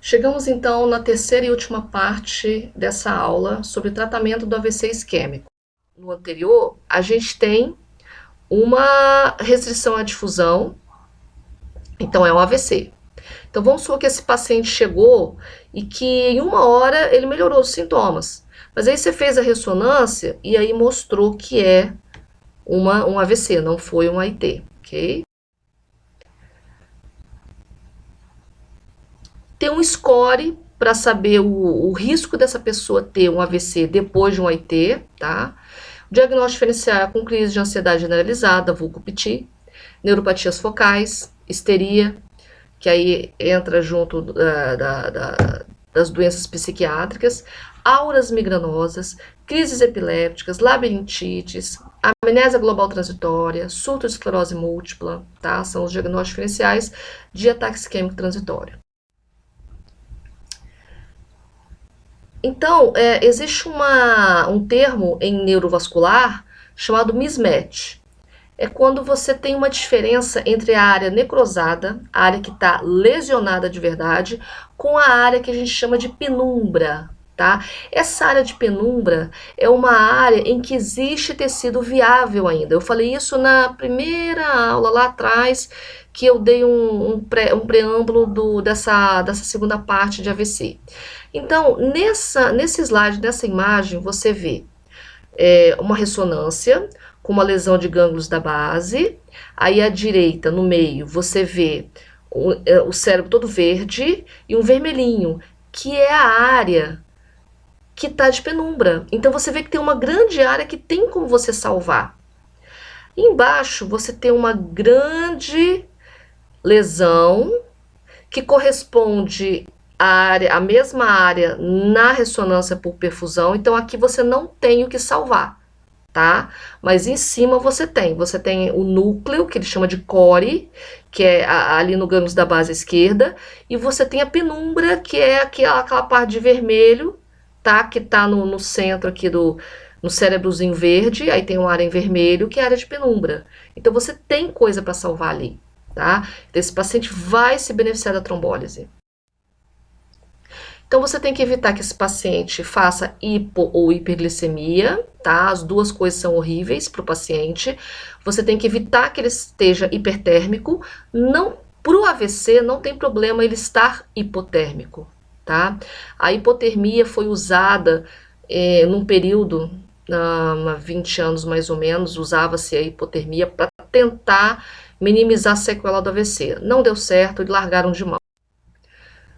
Chegamos então na terceira e última parte dessa aula sobre tratamento do AVC isquêmico. No anterior, a gente tem uma restrição à difusão, então é um AVC. Então vamos supor que esse paciente chegou e que em 1 hora ele melhorou os sintomas. Mas aí você fez a ressonância e aí mostrou que é um AVC, não foi um AIT, ok? Tem um score para saber o risco dessa pessoa ter um AVC depois de um AIT, tá? O diagnóstico diferencial é com crise de ansiedade generalizada, vulgo PT, neuropatias focais, histeria, que aí entra junto das doenças psiquiátricas, auras migranosas, crises epilépticas, labirintites, amnésia global transitória, surto de esclerose múltipla, tá? São os diagnósticos diferenciais de ataque isquêmico transitório. Então, existe um termo em neurovascular chamado mismatch. É quando você tem uma diferença entre a área necrosada, a área que está lesionada de verdade, com a área que a gente chama de penumbra, tá? Essa área de penumbra é uma área em que existe tecido viável ainda. Eu falei isso na primeira aula lá atrás, que eu dei um preâmbulo dessa segunda parte de AVC. Então, nesse slide, nessa imagem, você vê uma ressonância com uma lesão de gânglios da base. Aí à direita, no meio, você vê o cérebro todo verde e um vermelhinho, que é a área que está de penumbra. Então você vê que tem uma grande área que tem como você salvar. Embaixo você tem uma grande lesão que corresponde a mesma área na ressonância por perfusão, então aqui você não tem o que salvar, tá? Mas em cima você tem o núcleo, que ele chama de core, que é ali no gânglios da base esquerda, e você tem a penumbra, que é aquela parte de vermelho, tá? Que tá no centro aqui no cérebrozinho verde, aí tem uma área em vermelho, que é a área de penumbra. Então você tem coisa para salvar ali, tá? Então esse paciente vai se beneficiar da trombólise. Então você tem que evitar que esse paciente faça hipo ou hiperglicemia, tá? As duas coisas são horríveis para o paciente. Você tem que evitar que ele esteja hipertérmico. Para o AVC não tem problema ele estar hipotérmico, tá? A hipotermia foi usada num período, há 20 anos mais ou menos, usava-se a hipotermia para tentar minimizar a sequela do AVC. Não deu certo e largaram de mão.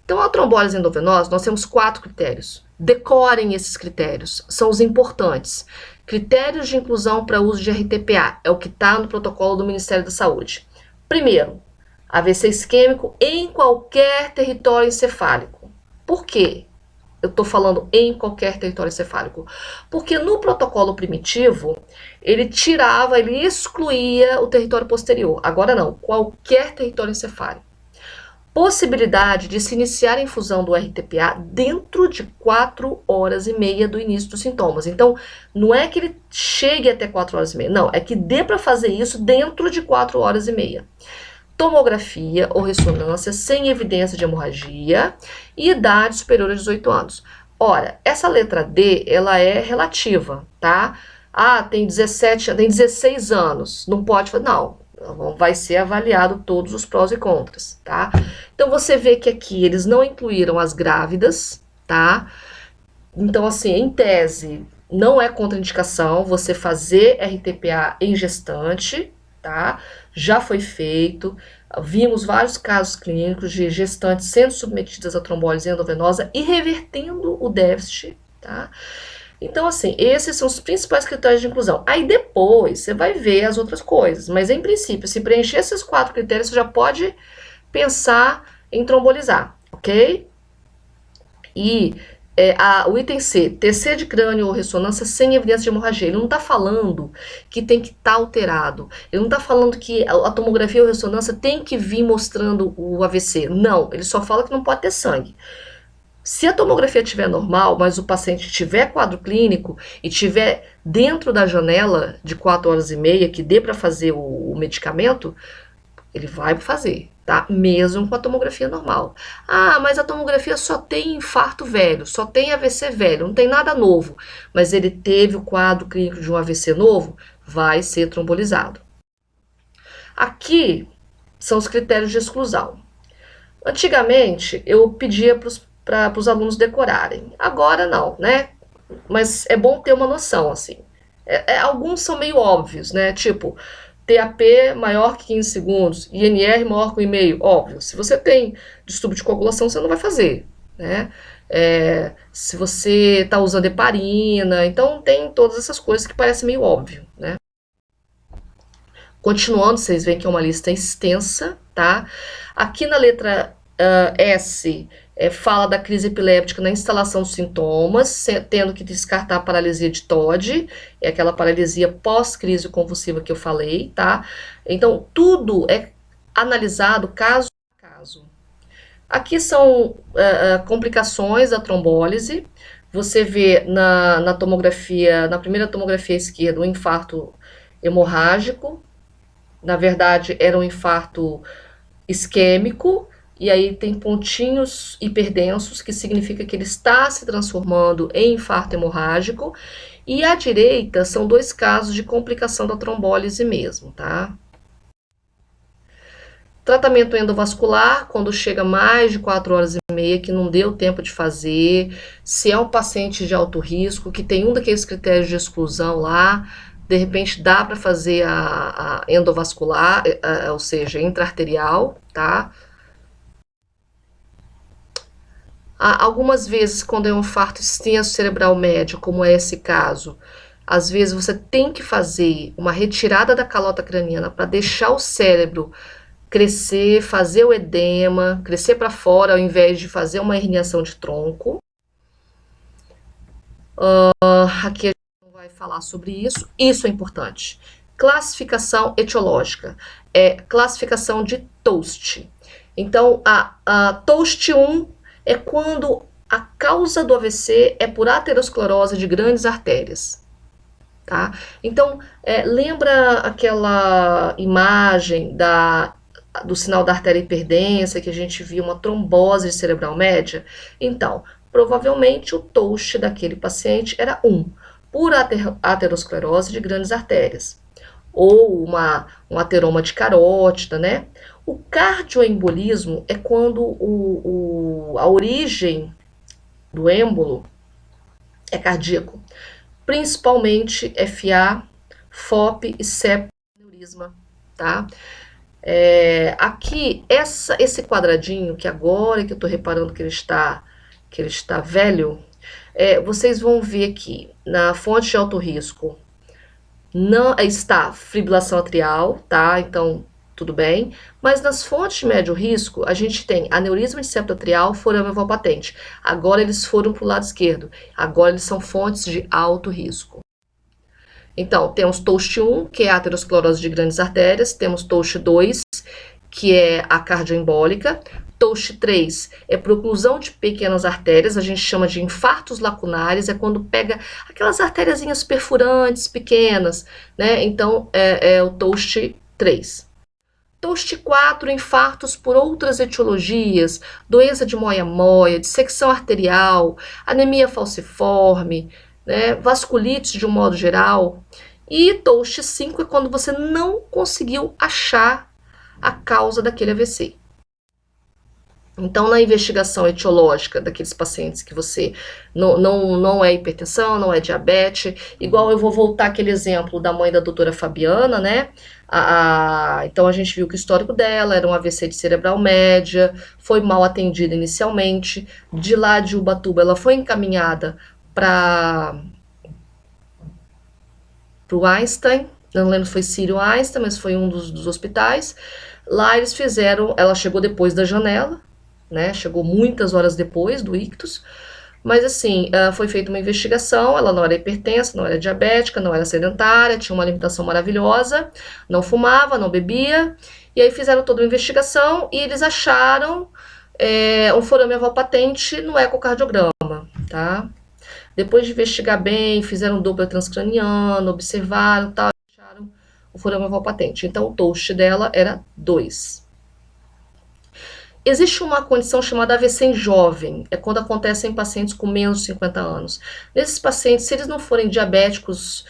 Então, a trombólise endovenosa, nós temos 4 critérios. Decorem esses critérios, são os importantes. Critérios de inclusão para uso de RTPA, é o que está no protocolo do Ministério da Saúde. Primeiro, AVC isquêmico em qualquer território encefálico. Por quê? Eu estou falando em qualquer território encefálico. Porque no protocolo primitivo, ele excluía o território posterior. Agora não, qualquer território encefálico. Possibilidade de se iniciar a infusão do RTPA dentro de 4 horas e meia do início dos sintomas. Então, não é que ele chegue até 4 horas e meia, não, é que dê para fazer isso dentro de 4 horas e meia. Tomografia ou ressonância sem evidência de hemorragia e idade superior a 18 anos. Ora, essa letra D, ela é relativa, tá? Ah, tem 16 anos, não pode fazer, não. Vai ser avaliado todos os prós e contras, tá? Então, você vê que aqui eles não incluíram as grávidas, tá? Então, assim, em tese, não é contraindicação você fazer RTPA em gestante, tá? Já foi feito, vimos vários casos clínicos de gestantes sendo submetidas a trombólise endovenosa e revertendo o déficit, tá? Então, assim, esses são os principais critérios de inclusão. Aí depois você vai ver as outras coisas, mas em princípio, se preencher esses 4 critérios, você já pode pensar em trombolizar, ok? E o item C, TC de crânio ou ressonância sem evidência de hemorragia. Ele não está falando que tem que estar alterado. Ele não está falando que a tomografia ou ressonância tem que vir mostrando o AVC. Não, ele só fala que não pode ter sangue. Se a tomografia estiver normal, mas o paciente tiver quadro clínico e tiver dentro da janela de 4 horas e meia, que dê para fazer o medicamento, ele vai fazer, tá? tá? Mesmo com a tomografia normal. Ah, mas a tomografia só tem infarto velho, só tem AVC velho, não tem nada novo. Mas ele teve o quadro clínico de um AVC novo, vai ser trombolizado. Aqui são os critérios de exclusão. Antigamente, eu pedia para os alunos decorarem. Agora não, né? Mas é bom ter uma noção, assim. Alguns são meio óbvios, né? Tipo, TAP maior que 15 segundos, INR maior que 1,5, óbvio. Se você tem distúrbio de coagulação, você não vai fazer, né? Se você está usando heparina, então tem todas essas coisas que parecem meio óbvio, né? Continuando, vocês veem que é uma lista extensa, tá? Aqui na letra S, fala da crise epiléptica na instalação dos sintomas, tendo que descartar a paralisia de Todd, é aquela paralisia pós-crise convulsiva que eu falei, tá? Então, tudo é analisado caso a caso. Aqui são complicações da trombólise. Você vê na tomografia, na primeira tomografia esquerda, um infarto hemorrágico. Na verdade, era um infarto isquêmico, e aí tem pontinhos hiperdensos, que significa que ele está se transformando em infarto hemorrágico. E à direita são 2 casos de complicação da trombólise mesmo, tá? Tratamento endovascular, quando chega mais de 4 horas e meia, que não deu tempo de fazer, se é um paciente de alto risco, que tem um daqueles critérios de exclusão lá, de repente dá para fazer a endovascular, ou seja, intraarterial, tá? Algumas vezes, quando é um infarto extenso cerebral médio, como é esse caso, às vezes você tem que fazer uma retirada da calota craniana para deixar o cérebro crescer, fazer o edema, crescer para fora, ao invés de fazer uma herniação de tronco. Aqui a gente não vai falar sobre isso. Isso é importante. Classificação etiológica. Classificação de Toast. Então, a Toast 1 é quando a causa do AVC é por aterosclerose de grandes artérias. Tá? Então, lembra aquela imagem do sinal da artéria hiperdensa, que a gente viu uma trombose cerebral média? Então, provavelmente o Toast daquele paciente era 1, por aterosclerose de grandes artérias, ou um ateroma de carótida, né? O cardioembolismo é quando a origem do êmbolo é cardíaco, principalmente FA, FOP e septaneurisma, tá? Aqui, esse quadradinho, que agora que eu tô reparando que ele está velho, vocês vão ver aqui, na fonte de alto risco, não está fibrilação atrial, tá? Então, tudo bem. Mas nas fontes de médio risco, a gente tem aneurisma de septo atrial, forame patente. Agora eles foram para o lado esquerdo. Agora eles são fontes de alto risco. Então, temos Toast 1, que é a aterosclerose de grandes artérias. Temos Toast 2, que é a cardioembólica. Toast 3 é proclusão de pequenas artérias, a gente chama de infartos lacunares, é quando pega aquelas artériazinhas perfurantes pequenas, né? Então, é o Toast 3. Toast 4, infartos por outras etiologias, doença de moia-moia, dissecção arterial, anemia falciforme, né? Vasculites de um modo geral. E Toast 5 é quando você não conseguiu achar a causa daquele AVC. Então, na investigação etiológica daqueles pacientes que você não é hipertensão, não é diabetes, igual eu vou voltar aquele exemplo da mãe da doutora Fabiana, né? Então, a gente viu que o histórico dela era um AVC de cerebral média, foi mal atendida inicialmente, de lá de Ubatuba ela foi encaminhada para o Einstein, não lembro se foi Sírio Einstein, mas foi um dos hospitais. Lá eles fizeram, ela chegou depois da janela, né? Chegou muitas horas depois do ictus, mas assim, foi feita uma investigação, ela não era hipertensa, não era diabética, não era sedentária, tinha uma alimentação maravilhosa, não fumava, não bebia, e aí fizeram toda uma investigação e eles acharam um forame patente no ecocardiograma, tá? Depois de investigar bem, fizeram um Doppler transcraniano, observaram, tal, acharam o forame patente. Então o Toast dela era 2. Existe uma condição chamada AVC em jovem, é quando acontece em pacientes com menos de 50 anos. Nesses pacientes, se eles não forem diabéticos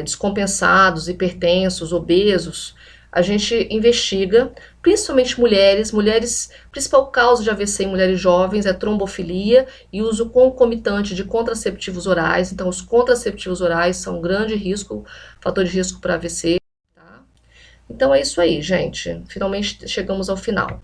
descompensados, hipertensos, obesos, a gente investiga, principalmente mulheres, principal causa de AVC em mulheres jovens é trombofilia e uso concomitante de contraceptivos orais. Então, os contraceptivos orais são um grande risco, fator de risco para AVC. Tá? Então é isso aí, gente. Finalmente chegamos ao final.